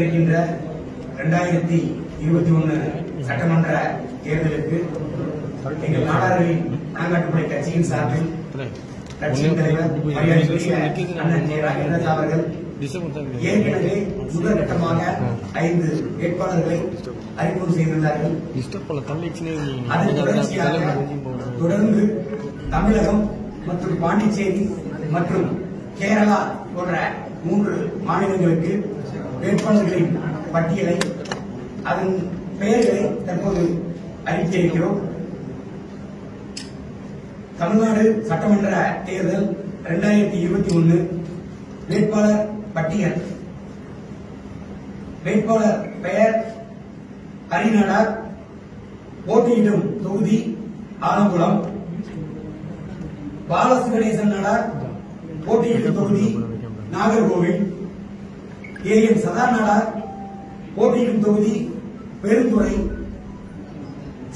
இருக்கின்ற 2021 சட்டமன்ற தேர்தலுக்கு எங்கள் நாடார்களின் பணக்காட்டுப்படை கட்சியின் சார்பில் கட்சியின் தலைவர் அண்ணன் ஜெயராஜ் அவர்கள் ஏற்கனவே முதற்கட்டமாக 5 வேட்பாளர்களை அறிமுகம் செய்திருந்தார்கள். அதன் தொடர்ச்சியாக தொடர்ந்து தமிழகம் மற்றும் பாண்டிச்சேரி மற்றும் கேரளா போன்ற 3 மாநிலங்களுக்கு வேட்பாளர்களின் பட்டியலை அதன் பெயர்களை தற்போது அறிவித்திருக்கிறோம். தமிழ்நாடு சட்டமன்ற தேர்தல் 2021 வேட்பாளர் பட்டியல். வேட்பாளர் பெயர் ஹரிநாடார், போட்டியிடும் தொகுதி ஆலங்குளம். பாலசுகணேசன் நாடார், போட்டியிடும் தொகுதி நாகர்கோவில். ஏஎம் சதா நாடார், போட்டியிடும் தொகுதி பெருந்துறை.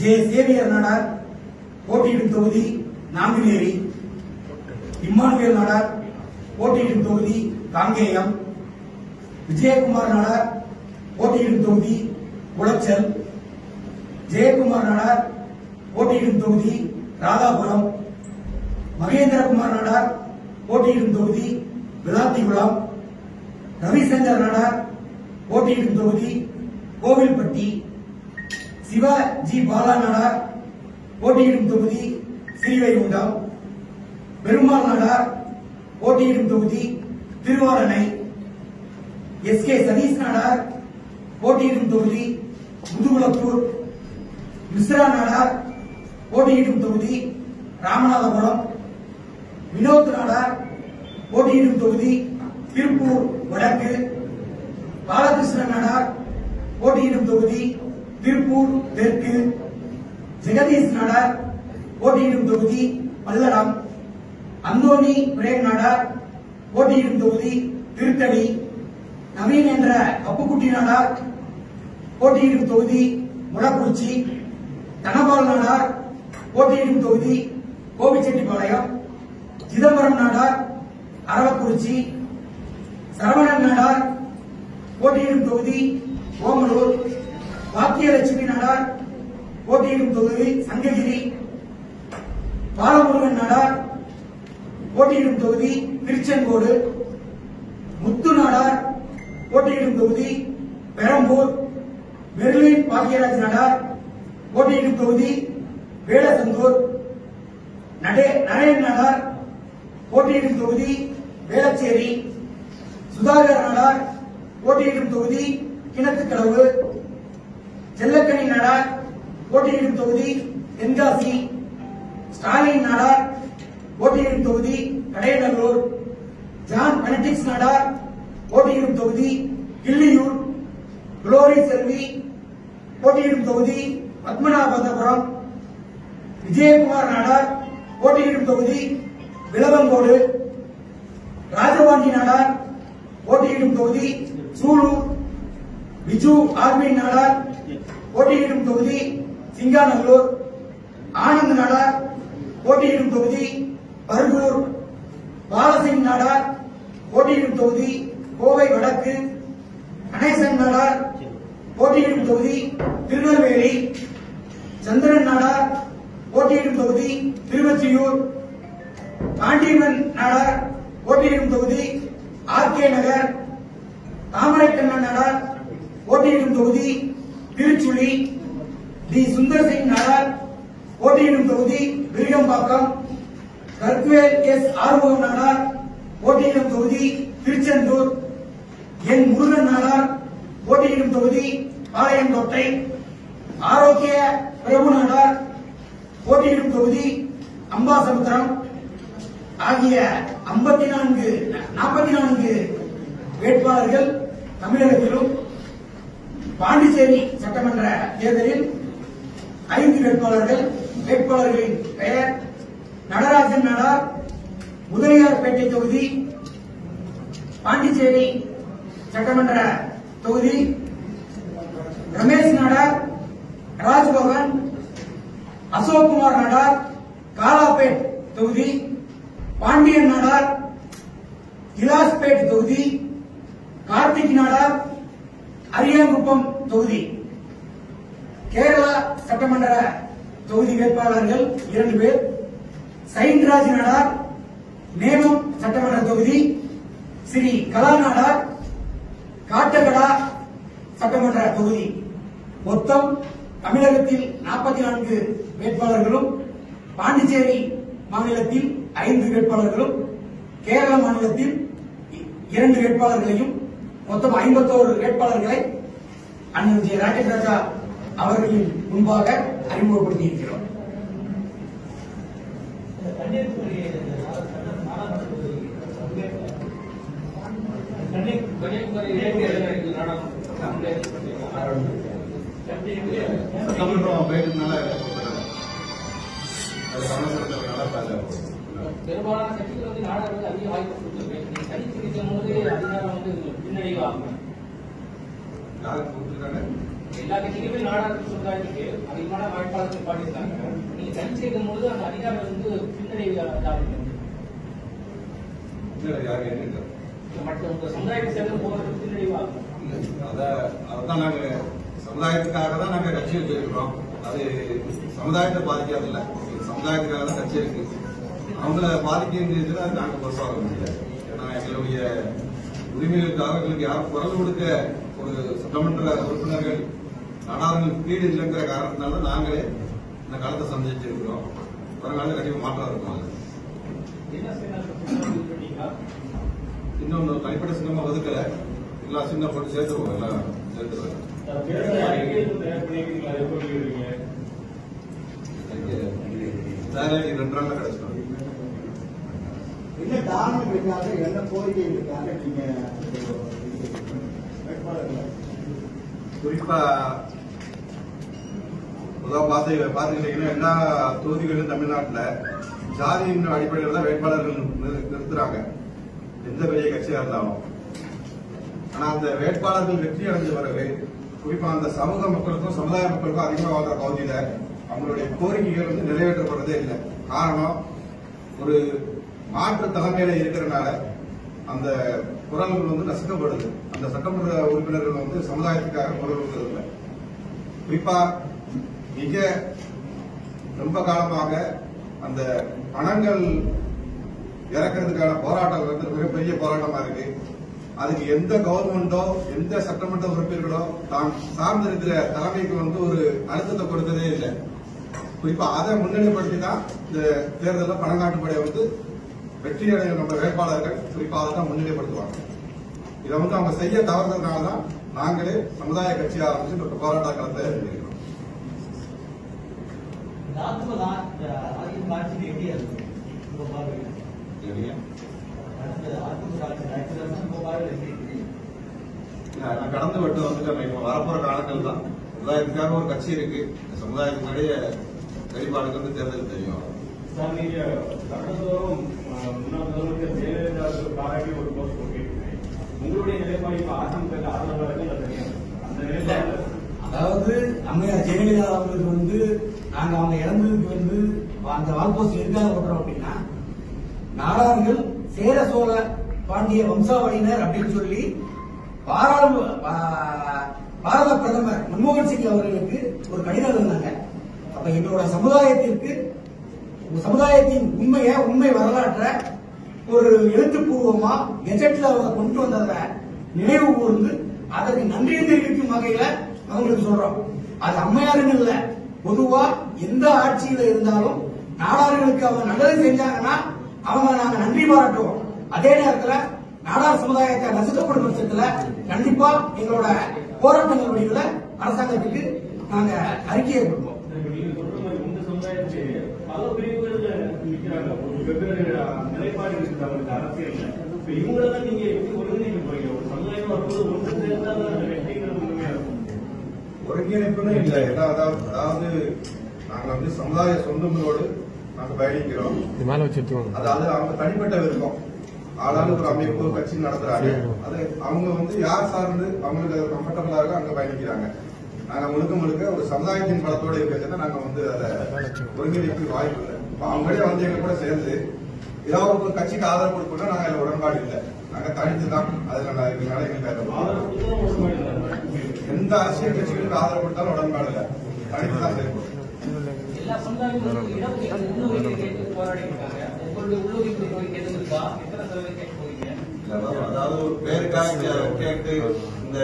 ஜே சேவியர் நாடார், போட்டியிடும் தொகுதி நாங்குநேரி. இம்மானுவேல் நாடார், போட்டியிடும் தொகுதி காங்கேயம். விஜயகுமார் நாடார், போட்டியிடும் தொகுதி குளச்சல். ஜெயக்குமார் நாடார், போட்டியிடும் தொகுதி ராதாபுரம். மகேந்திரகுமார் நாடார், போட்டியிடும் தொகுதி விளாத்திகுளம். ரவிசங்கர் நாடார், போட்டியிடும் தொகுதி கோவில்பட்டி. சிவா ஜி பாலா நாடார், போட்டியிடும் தொகுதி ஸ்ரீவைகுண்டம். பெருமாள் நாடார், போட்டியிடும் தொகுதி திருவாரணை. எஸ் கே சதீஷ் நாடார், போட்டியிடும் தொகுதி முதுகுளத்தூர். மிஸ்ரா நாடார், போட்டியிடும் தொகுதி ராமநாதபுரம். வினோத் நாடார், போட்டியிடும் தொகுதி திருப்பூர் வடக்கு. பாலகிருஷ்ணன் நாடார், போட்டியிடும் தொகுதி திருப்பூர் தெற்கு. ஜெகதீஷ் நாடார், போட்டியிடும் தொகுதி பல்லடம். அந்தோனி பிரேம் நாடார், போட்டியிடும் தொகுதி திருத்தணி. நவீன் என்ற அப்புக்குட்டி நாடார், போட்டியிடும் தொகுதி முடக்குறிச்சி. தனபால் நாடார், போட்டியிடும் தொகுதி கோபிச்செட்டிப்பாளையம். சிதம்பரம் நாடார், அரவக்குறிச்சி. சரவணன் நாடார், போட்டியிடும் தொகுதி ஓமலூர். பாக்கியலட்சுமி நாடார், போட்டியிடும் தொகுதி சங்ககிரி. பாலமுருகன் நாடார், போட்டியிடும் தொகுதி திருச்செங்கோடு. முத்து நாடார், போட்டியிடும் தொகுதி பெரம்பூர். மெர்லின் பாக்கியராஜ் நாடார், போட்டியிடும் தொகுதி வேடசந்தூர். நரேன் நாடார், போட்டியிடும் தொகுதி வேளச்சேரி. சுதாகர் நாடார், போட்டியிடும் தொகுதி கிணத்துக்கடவு. செல்லக்கனி நாடார், போட்டியிடும் தொகுதி தென்காசி. ஸ்டாலின் நாடார், போட்டியிடும் தொகுதி கடையநல்லூர். ஜான் பெனடிக்ஸ் நாடார், போட்டியிடும் தொகுதி கிள்ளியூர். குளோரி செல்வி, போட்டியிடும் தொகுதி பத்மநாபபுரம். விஜயகுமார் நாடார், போட்டியிடும் தொகுதி விளவங்கோடு. ராஜபாண்டி நாடார், போட்டியிடும் தொகுதி சூலூர். விஜு ஆர்மி நாடார், போட்டியிடும் தொகுதி சிங்காநல்லூர். ஆனந்த் நாடார், போட்டியிடும் தொகுதி பர்கூர். பாலசிங் நாடார், போட்டியிடும் தொகுதி கோவை வடக்கு. கணேசன் நாடார், போட்டியிடும் தொகுதி திருநெல்வேலி. சந்திரன் நாடார், போட்டியிடும் தொகுதி திருவொற்றியூர். பாண்டியன் நாடார், போட்டியிடும் தொகுதி ஆர்கே நகர். தாமரைக்கண்ணன் நாடார், போட்டியிடும் தொகுதி திருச்சுழி. டி சுந்தர்சிங் நாடார், போட்டியிடும் தொகுதி விருகம்பாக்கம். கர்க்வேல் எஸ் ஆறுமுகம் நாடார், போட்டியிடும் தொகுதி திருச்செந்தூர். என் முருகன் நாடார், போட்டியிடும் தொகுதி பாளையங்கோட்டை. ஆரோக்கிய பிரபு நாடார், போட்டியிடும் தொகுதி அம்பாசமுத்திரம். ஆகிய 44 வேட்பாளர்கள் தமிழகத்திலும், பாண்டிச்சேரி சட்டமன்ற தேர்தலில் 5 வேட்பாளர்கள். வேட்பாளர்களின் பெயர் நடராஜன் நாடார், முதலியார்பேட்டை தொகுதி பாண்டிச்சேரி சட்டமன்ற தொகுதி. ரமேஷ் நாடார், ராஜ்பவன். அசோக்குமார் நாடார், காலாப்பேட் தொகுதி. பாண்டியன் நாடார், கிலாஸ்பேட் தொகுதி. கார்த்திக் நாடார், அரியாங்குப்பம் தொகுதி கேரளா சட்டமன்ற தொகுதி வேட்பாளர்கள் 2 பேர். சைன்ராஜ் நாடார் நேமம் சட்டமன்ற தொகுதி, ஸ்ரீ கலா நாடார் காட்டகடா சட்டமன்ற தொகுதி. மொத்தம் தமிழகத்தில் 44 வேட்பாளர்களும், பாண்டிச்சேரி மாநிலத்தில் 5 வேட்பாளர்களும், கேரள மாநிலத்தில் 2 வேட்பாளர்களையும், மொத்தம் 51 வேட்பாளர்களை அண்ணன் ஜே ராக்கெட் ராஜா அவர்களின் முன்பாக அறிமுகப்படுத்தியிருக்கிறோம். பெரும்பாலான கட்சிகள் வந்து நாடாளுமன்ற அதிக வாய்ப்பு கொடுத்துருக்கு. தனித்து நிற்கும் போது அதிகாரம் வந்து பின்னடைவு ஆகும். எல்லா கட்சிகளுமே நாடாளுமன்ற சமுதாயத்துக்கு அதிகமான வாய்ப்பாளர்கள் பாடியிருக்காங்க. நீங்க தனித்து நிற்கும் போது அந்த அதிகாரம் வந்து பின்னடைவு ஆகும். மற்ற உங்க சமுதாயத்தை சேர்ந்து போகிறது பின்னடைவு ஆகும். அதான் நாங்க சமுதாயத்துக்காக தான் நாங்க கட்சி வச்சிருக்கிறோம். அது சமுதாயத்தை பாதிக்காதில்ல, சமுதாயத்துக்காக தான் கட்சி இருக்கு. அவங்கள பாதிக்கின்றதுல நாங்க பொறுப்பாக முடியாது. ஏன்னா எங்களுடைய உரிமைகளுக்காக எங்களுக்கு யாரும் குரல் கொடுக்க ஒரு சட்டமன்ற உறுப்பினர்கள் நாடாளுமன்ற கீழ் இல்லைங்கிற காரணத்தினால நாங்களே இந்த காலத்தை சந்திச்சிருக்கிறோம். வருங்கால கண்டிப்பா மாற்றம் இருக்கும். இன்னொன்னு தனிப்பட்ட சின்னமா ஒதுக்கல, எல்லாம் சின்ன போட்டு சேர்த்துருவோம், எல்லாம் சேர்த்துருவோம். வேலைக்கு 2 நாள்ல கிடைச்சிடும். என்ன காரணம் இருக்காங்க, என்ன கோரிக்கை இருக்காங்க நீங்க குறிப்பா பாத்துக்கிட்டீங்கன்னா எல்லா தொகுதிகளிலும் தமிழ்நாட்டுல ஜாதியின் அடிப்படையில் தான் வேட்பாளர்கள் நிறுத்துறாங்க, எந்த பெரிய கட்சியா இருந்தாலும். ஆனா அந்த வேட்பாளர்கள் வெற்றி அடைஞ்ச பிறகு குறிப்பா அந்த சமூக மக்களுக்கும் சமுதாய மக்களுக்கும் அதிகமாக வாழ்ற பகுதியில அவங்களுடைய கோரிக்கைகள் வந்து நிறைவேற்றப்படுறதே இல்லை. காரணம், ஒரு மாற்று தலைமையில இருக்கிறனால அந்த குரல்கள் வந்து நசுக்கப்படுது. அந்த சட்டமன்ற உறுப்பினர்கள் வந்து சமுதாயத்துக்காக குரல் கொடுக்கறதில்லை. குறிப்பா மிக ரொம்ப காலமாக அந்த பணங்கள் இறக்கிறதுக்கான போராட்டம் வந்து மிகப்பெரிய போராட்டமா இருக்கு. அதுக்கு எந்த கவர்மெண்டோ எந்த சட்டமன்ற உறுப்பினர்களோ தான் சார்ந்திருக்கிற தலைமைக்கு வந்து ஒரு அழுத்தத்தை கொடுத்ததே இல்லை. குறிப்பா அதை முன்னிலைப்படுத்தி தான் இந்த தேர்தலில் பணங்காட்டுப்படையை வந்து வெற்றி அடைய நம்ம வேட்பாளர்கள் குறிப்பா அதை தான் முன்னிலைப்படுத்துவாங்க. இதை வந்து அவங்க செய்ய தவறுறதுனாலதான் நாங்களே சமுதாய கட்சி ஆரம்பிச்சு இந்த போராட்ட களத்தை இருக்கிறோம். கடந்து விட்டு வந்துட்டு இப்ப வரப்போற காலங்கள் தான் சமுதாயத்துக்காக ஒரு கட்சி இருக்கு. சமுதாயத்தினுடைய வெளிப்பாடுக்கு வந்து தேர்தல் தெரியும். சார், நீங்க சட்டத்தோறும் முன்னாள் முதலமைச்சர் ஜெயலலிதா பாராட்டி ஒரு போஸ்ட் போட்டிருக்கீங்க. உங்களுடைய நிலைப்பாடு இப்ப அதிமுக ஆதரவாளர்கள் அந்த நிலைப்பாடு, அதாவது அம்மையார் ஜெயலலிதா அவர்களுக்கு வந்து நாங்க அவங்க இறந்ததுக்கு வந்து அந்த வால்போஸ்ட் எதுக்காக ஓட்டுறோம் அப்படின்னா, நாடார்கள் சேர சோழ பாண்டிய வம்சாவளியினர் அப்படின்னு சொல்லி பாரத பிரதமர் மன்மோகன் சிங் அவர்களுக்கு ஒரு கடிதம் இருந்தாங்க. அப்ப எங்களோட சமுதாயத்திற்கு சமுதாயத்தின் உண்மை வரலாற்றை ஒரு எழுத்துப்பூர்வமா கெஜெட்ல அவங்க கொண்டு வந்தத நினைவு கூர்ந்து அதற்கு நன்றி தெரிவிக்கும் வகையில அவங்களுக்கு சொல்றோம். அது அம்மையாருன்னு இல்ல, பொதுவா எந்த ஆட்சியில இருந்தாலும் நாடார்களுக்கு அவங்க நல்லது செஞ்சாங்கன்னா அவங்க நாங்க நன்றி பாராட்டுவோம். அதே நேரத்துல நாடார் சமுதாயத்தை நசுக்கப்படும் பட்சத்துல கண்டிப்பா எங்களோட போராட்டங்கள் வழியில அரசாங்கத்துக்கு நாங்க அறிக்கையை கொடுப்போம். நீங்க சொல்ற மாதிரி இந்த சமுதாயத்துக்கு பல பிரிவுகள் நிற்கிறாங்க, ஒரு வெவ்வேறு நிலைப்பாடு இருக்குது அவங்களுக்கு அரசியல். இப்ப இவங்களெல்லாம் நீங்க எப்படி ஒருங்கிணைக்க போறீங்க? ஒரு சமுதாயம் வரும்போது ஒன்று சேர்ந்தால் அந்த வெற்றிங்கிறது உண்மையா இருக்கும். ஒருங்கிணைப்புன்னு இல்லை. அதாவது நாங்க வந்து சமுதாய சொந்தங்களோடு நாங்க பயணிக்கிறோம். அதாவது அவங்க தனிப்பட்ட விருப்பம், ஆளாளு ஒரு அமைப்பு கட்சி நடத்துறாங்க. அது அவங்க வந்து யார் சார்ந்து அவங்களுக்கு கம்ஃபர்டபுளா இருக்கோ அங்க பயணிக்கிறாங்க. நாங்க முழுக்க ஒரு சமுதாயத்தின் பலத்தோட இருக்கிறது நாங்க வந்து அதை ஒருங்கிணைப்பு வாய்ப்பு இல்லை. அவங்களே வந்து எங்க கூட சேர்ந்து ஏதாவது ஒரு கட்சிக்கு ஆதரவு கொடுக்கணும், நாங்க அதுல உடன்பாடு இல்லை. நாங்க தனித்து தான் அதுல எங்களுக்கு ஆதரவு எந்த அரசியல் கட்சிகளுக்கு ஆதரவு கொடுத்தாலும் உடன்பாடு இல்லை, தனித்து தான் செயல்படும். எல்லா சமுதாயங்களுக்கும் இடஒதுக்கீடு உள்ளுரிமை கேட்டு போராடி இருக்காங்க. உங்களுடைய உள்ளுரிமை எதுவும் இருக்கா? எத்தனை சதவீதம் கேட்டு போறீங்க? அதாவது ஒரு பேருக்காக கேட்டு இந்த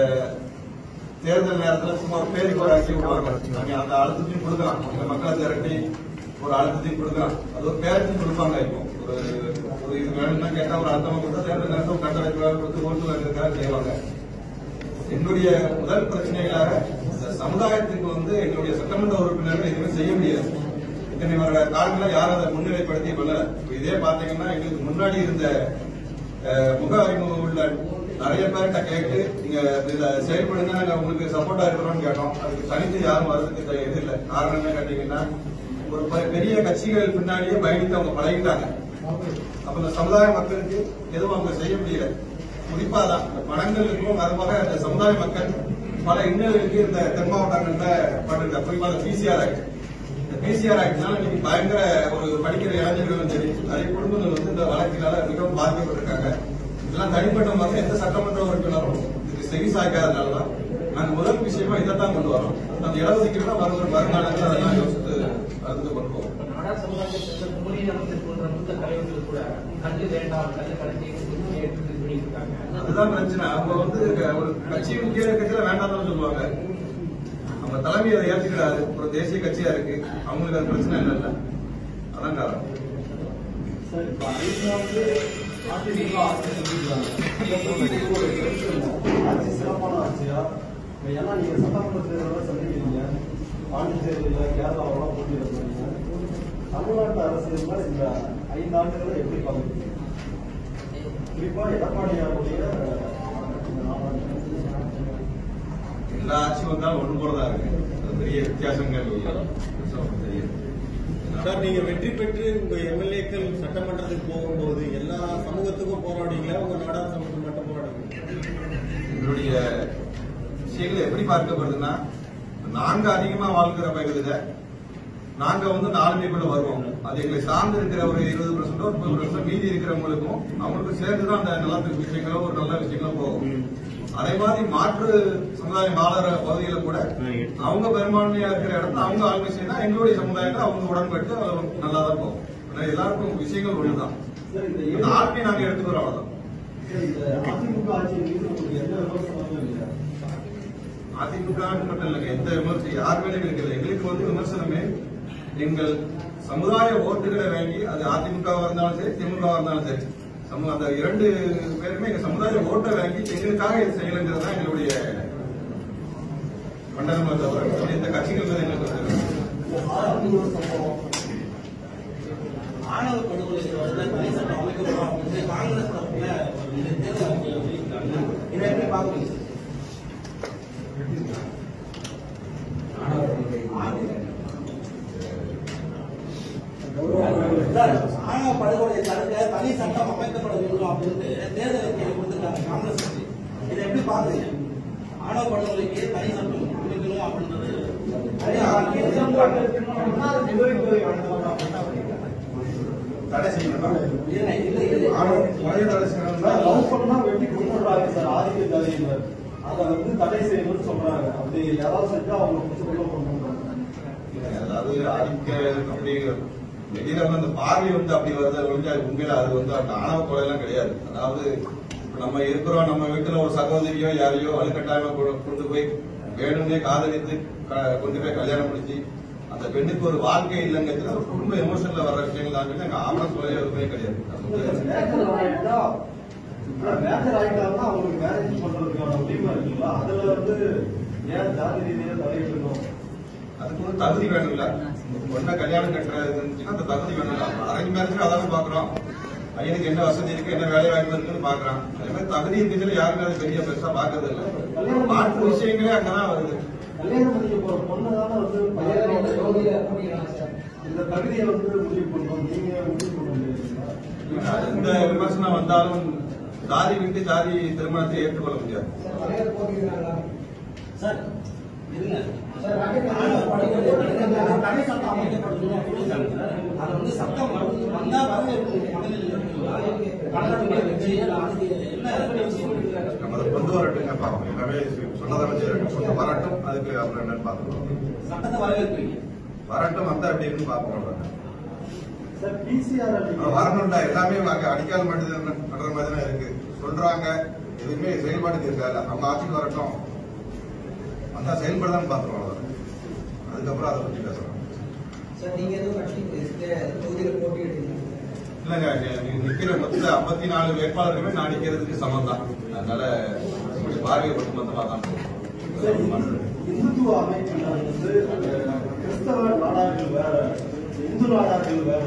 தேர்தல் நேரத்தில் சும்மா ஒரு பேருக்கு ஒரு அழைச்சி விடுவாங்க. அந்த அழுத்தத்தையும் கொடுக்கலாம், இந்த மக்களை திரட்டி ஒரு அழுத்தத்தையும் கொடுக்கலாம். அது ஒரு பேரத்தையும் கொடுப்பாங்க. இப்போ ஒரு இது வேணும்னா கேட்டா ஒரு அழுத்தமா கொடுத்தா தேர்தல் நேரத்தில் கட்டளைக்காக கொடுத்து ஓட்டு வாங்கிறதுக்காக செய்வாங்க. எங்களுடைய முதல் பிரச்சனைகளாக இந்த சமுதாயத்துக்கு எங்களுடைய சட்டமன்ற உறுப்பினர்கள் எதுவுமே செய்ய முடியாது. இத்தனை வருட காலங்கள யாரும் அதை முன்னிலைப்படுத்தி பண்ணல. இதே பாத்தீங்கன்னா எங்களுக்கு முன்னாடி இருந்த முக அறிமுகம் உள்ள நிறைய பேர்கிட்ட கேட்டு நீங்க இதுல செயல்படுங்க, நாங்க உங்களுக்கு சப்போர்ட்டா இருக்கிறோம்னு கேட்டோம். அதுக்கு தனித்து யாரும் வர்றதுக்கு இது இல்லை. காரணம் என்ன கேட்டீங்கன்னா, ஒரு பெரிய கட்சிகள் பின்னாடியே பயணித்து அவங்க பழகிட்டாங்க. அப்ப இந்த சமுதாய மக்களுக்கு எதுவும் அவங்க செய்ய முடியல. குறிப்பாதான் பணங்களுக்கும் அதுபோல இந்த சமுதாய மக்கள் பல இன்னல்களுக்கு இந்த தென் மாவட்டங்கள்ல படுற குறிப்பாக பிசிஆர் ஆக்ட். இந்த பிசிஆர் ஆக்ட்னால இன்னைக்கு பயங்கர ஒரு படிக்கிற இளைஞர்களும் சரி நிறைய குடும்பங்கள் இந்த வழக்கினால மிகவும் பாதிக்கப்பட்டிருக்காங்க. இதெல்லாம் தனிப்பட்ட முறையில் எந்த சட்டமன்ற உறுப்பினரும் இதுக்கு செவி சாய்க்காதனாலதான் நாங்க முதல் விஷயமா இதைத்தான் கொண்டு வரோம். அந்த இடஒதுக்கீடு வருங்காலத்தில் அதெல்லாம் யோசித்து அது கொண்டு போவோம். நாடார் சமுதாயத்தில் போன்ற மூத்த தலைவர்கள் கூட கல்வி வேண்டாம், கல்வி கடத்தி இருக்காங்க. அதுதான் பிரச்சனை. அவங்க ஒரு கட்சி முக்கிய கட்சியில வேண்டாம்னு சொல்லுவாங்க. நம்ம தலைமை அதை ஏற்றுக்கிறாரு. ஒரு தேசிய கட்சியா இருக்கு, அவங்களுக்கு அது பிரச்சனை இல்லைல்ல. அதான் காரணம். ஆட்சி சிறப்பான ஆட்சியா? ஏன்னா நீங்க சட்டமன்ற தேர்தலில் சந்திக்கிறீங்க, பாண்டிச்சேரியில கேரளாவெல்லாம் போட்டியிட போறீங்க. தமிழ்நாட்டு அரசியல்ல இந்த 5 ஆண்டுகளை எப்படி பாக்குறீங்க? குறிப்பா எடப்பாடியாருடைய எல்லா ஆட்சியும் வந்தாலும் ஒன்று போலதா இருக்கு. அது பெரிய வித்தியாசங்கள் தெரியும். சார், நீங்க வெற்றி பெற்று உங்க எம்எல்ஏக்கள் சட்டமன்றத்துக்கு போகும்போது எல்லா சமூகத்துக்கும் போராடுவீங்களா, உங்க நாடார் சமூகத்துக்கு மட்டும் போராடுவீங்க? எங்களுடைய விஷயங்கள் எப்படி பார்க்கப்படுதுன்னா, நாங்க அதிகமா வாழ்க்கிற பகுதியில நாங்க ஆளுமைக்குள்ள வருவோம். அது எங்களை சார்ந்து இருக்கிற ஒரு 20% 30% மீதி இருக்கிறவங்களுக்கும் அவங்களுக்கு சேர்ந்துதான் அந்த நலத்துக்கு விஷயங்களோ ஒரு நல்ல விஷயங்களோ போகும். அதே மாதிரி மாற்று சமுதாயம் வாழற பகுதியில கூட அவங்க பெரும்பான்மையா இருக்கிற இடத்துல அவங்க ஆளுமை செய்யணும். எங்களுடைய சமுதாயத்தை அவங்க உடன்பட்டு நல்லா தான் போகும். எல்லாருக்கும் விஷயங்கள் ஒண்ணுதான். இந்த ஆட்சியை நாங்க எடுத்துக்கிறோம், அவ்வளவுதான். அதிமுக ஆட்சியின் மீது உங்களுக்கு எந்த விமர்சனமும் இல்லை? அதிமுக மட்டும் இல்லைங்க, எந்த விமர்சனம் யார் மேலே இருக்கிறது. எங்களுக்கு விமர்சனமே எங்கள் சமுதாய ஓட்டுகளை வாங்கி, அது அதிமுகவா இருந்தாலும் சரி திமுகவா இருந்தாலும் சரி, அந்த 2 பேருமே எங்க சமுதாய ஓட்டை வாங்கி எங்களுக்காக இது செய்யலைங்கிறது தான் எங்களுடைய மண்டலமா தவிர இந்த கட்சிகள் மீது எங்களுக்கு ஆணவ படுகொலை காங்கிரஸ் தரப்புல இதை எப்படி பாக்குறீங்க? ஆணவ படுகொலை தடுக்க தனி சட்டம் அமைக்கப்பட வேண்டும் அப்படின்னு தேர்தல் அறிக்கையை கொடுத்திருக்காங்க காங்கிரஸ் கட்சி. இதை எப்படி பாக்குறீங்க? ஆணவ படுகொலைக்கு தனி சட்டம் கொடுக்கணும் அப்படின்றது தடை செய்யணும். லவ் பண்ணா வெட்டி கொண்டுறாங்க சார், ஆதிக்க ஜாதியினர். அதை தடை செய்யணும்னு சொல்றாங்க. அப்படி யாராவது செஞ்சா அவங்க பிடிச்சி கொண்டு அதாவது ஆதிக்க அப்படி வெளியில அந்த பார்வை அப்படி வருது ஒழிஞ்சு உண்மையில அது அந்த ஆணவ கொலை எல்லாம் கிடையாது. அதாவது நம்ம இருக்கிறோம், நம்ம வீட்டுல ஒரு சகோதரியோ யாரையோ வலுக்கட்டாயமா கொண்டு போய் வேணும்னே காதலித்து கொண்டு போய் கல்யாணம் முடிச்சு அந்த பெண்ணுக்கு ஒரு வாழ்க்கை இல்லைங்கிறது ஒரு குடும்ப எமோஷன்ல வர்ற விஷயங்கள் தான். எங்க ஆணவ கொலை எதுவுமே கிடையாது. மேஜர் ஆயிட்டாருன்னா அவங்களுக்கு மேரேஜ் பண்றதுக்கான உரிமை இருக்குங்களா? அதுல ஏன் ஜாதி ரீதியில தலையிடணும்? அதுக்கு ஒரு தகுதி வேணும்ல. பொண்ணை கல்யாணம் கட்டுறது இருந்துச்சுன்னா அந்த தகுதி வேணும்ல. அரேஞ்ச் மேரேஜ் அதாவது பாக்குறோம், பையனுக்கு என்ன வசதி இருக்கு, என்ன வேலை வாய்ப்பு இருக்குன்னு பாக்குறான். அதே மாதிரி தகுதி இருந்துச்சுல யாருமே அது பெரிய பெருசா பாக்குறது இல்லை. மாற்று விஷயங்களே அங்கதான் வருது. கல்யாணம் பண்ணிக்க போற பொண்ணுதானே இந்த தகுதியை முடிவு பண்ணணும். நீங்க முடிவு பண்ண முடியாது. எந்த விமர்சனம் வந்தாலும் ஜாதி விட்டு ஜாதி திருமணத்தை ஏற்றுக்கொள்ள முடியாது. சார், இருங்க சார், ஆணவ படுகொலை தடை சட்டம் அமைக்கப்படணும் அப்படின்னு சொல்றாங்க. அது வந்து சட்டம் வந்தா வரவேற்பு மனதில் இருக்குங்களா? கர்நாடக கட்சி அதுக்கு என்ன விஷயம் இருக்கிறாங்க? நம்ம அதை கொண்டு வரட்டுங்க பார்க்கணும். எல்லாமே சொன்னதை வச்சு கொண்டு வரட்டும். அதுக்கு அப்புறம் என்னன்னு பார்க்கணும். சட்டத்தை வரவேற்பீங்க? வரட்டும், வந்தா எப்படி இருக்குன்னு பார்க்கணும். சார் பிசிஆர் வரணும்டா, எல்லாமே அடிக்கால மட்டும் நடுற மாதிரி தான் இருக்கு சொல்றாங்க. எதுவுமே செயல்பாட்டுக்கு இருக்காது. அவங்க ஆட்சிக்கு வரட்டும், வந்தா செயல்படுதான்னு பார்த்துருவோம். அதுக்கப்புறம் அதை பத்தி பேசுறோம். சார், நீங்க எதுவும் கட்சி தொகுதியில் போட்டியிட்டீங்க? இல்லங்க, நிக்கிற மொத்த 54 வேட்பாளர்களுமே நான் நிக்கிறதுக்கு சமம் தான். அதனால பார்வை ஒட்டுமொத்தமா தான். இந்துத்துவ அமைப்புகள் வந்து கிறிஸ்தவ நாடார்கள் வேற, இந்து நாடார்கள் வேற,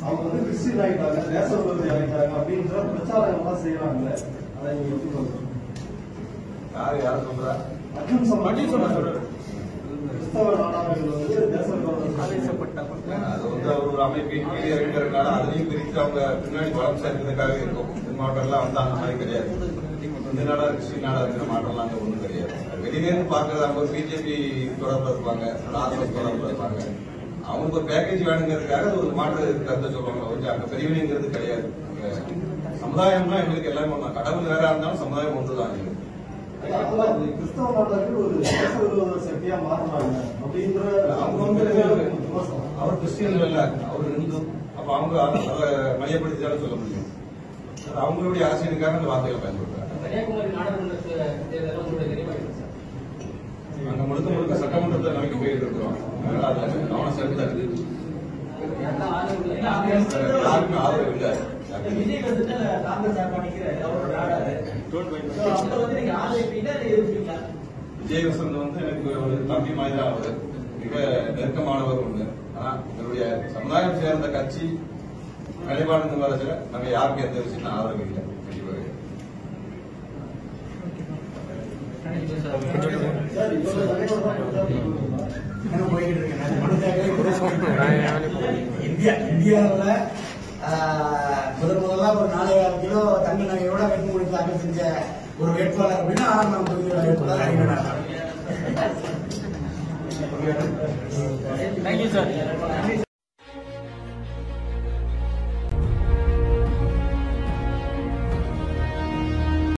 அவங்க வந்து கிறிஸ்டின் ஆகிட்டாங்க, தேச விரோதி ஆகிட்டாங்க அப்படின்ற பிரச்சாரம் எல்லாம் செய்யறாங்க. அதை நீங்க எப்படி சொல்றீங்க? யாரு சொல்றா? அர்ஜுன் சொல்றாரு கிறிஸ்தவ நாடார்கள் வந்து தேச விரோதம் அது வந்து அவர் ஒரு அமைப்பின் கீழே இருக்கிறதுனால அதையும் பிரித்து அவங்க பின்னாடி வளம் சேர்க்கிறதுக்காக இருக்கும். இந்த மாவட்டம்லாம் வந்து அந்த மாதிரி கிடையாது. இந்த நாடா கிறிஸ்டின் நாடா இருக்கிற மாவட்டம்லாம் அங்க ஒன்றும் கிடையாது. வெளியிலேருந்து பார்க்கறது அவங்க பிஜேபி தொடர்பு இருப்பாங்க, ஆர்எஸ்எஸ் தொடர்பு இருப்பாங்க. அவங்களுக்கு ஒரு பேக்கேஜ் வேணுங்கிறதுக்காக ஒரு மாற்று கருத்தை சொல்லுவாங்க. கொஞ்சம் அங்க பிரிவினைங்கிறது கிடையாது. சமுதாயம்னா எங்களுக்கு எல்லாமே ஒண்ணு. கடவுள் வேற இருந்தாலும் சமுதாயம் ஒன்றுதான். கிறிஸ்தவ நாடார்கள் ஒரு தேச விரோத சக்தியா மாறினாங்க அப்படின்ற அவங்க வந்து அவர் கிறிஸ்டியன் இல்ல, அவர் இந்து. அப்ப அவங்க அதை மையப்படுத்திதான் சொல்ல முடியும். அவங்களுடைய ஆசைக்காக அந்த வார்த்தைகளை பயன்படுத்துறாங்க. கன்னியாகுமரி நாடாளுமன்ற தேர்தல் உங்களுடைய தெரிவாயிருக்கு சார். அங்க முழுக்க முழுக்க சட்டமன்றத்தை நோக்கி போயிட்டு இருக்கிறோம். அதனால அதுல கவனம் செலுத்த யாருக்குமே ஆதரவு இல்லை. விஜய் வந்து காங்கிரஸ் சார்பா நிக்கிறாரு, அவரோட நாடாரு. அப்ப வந்து நீங்க ஆதரிப்பீங்க, எதிர்ப்பீங்களா? விஜயவசந்த் வந்து எனக்கு ஒரு தம்பி மாதிரி தான். அவரு மிக நெருக்கமானவர் ஒண்ணு. ஆனா என்னுடைய சமுதாயம் சேர்ந்த கட்சி நிலைப்பாடு வரச்சுல நம்ம யாருக்கும் எந்த விஷயம் ஆதரவு இல்லை. போய்கிட்டு இருக்கேன். இந்தியாவில் முதலா ஒரு 4000 கிலோ தங்க நகையோட வேட்புமனு தாக்கல் செஞ்ச ஒரு வேட்பாளர் அப்படின்னா ஆரம்பம் தொகுதியோட வேட்பாளர் அறிவினார். Thank you sir.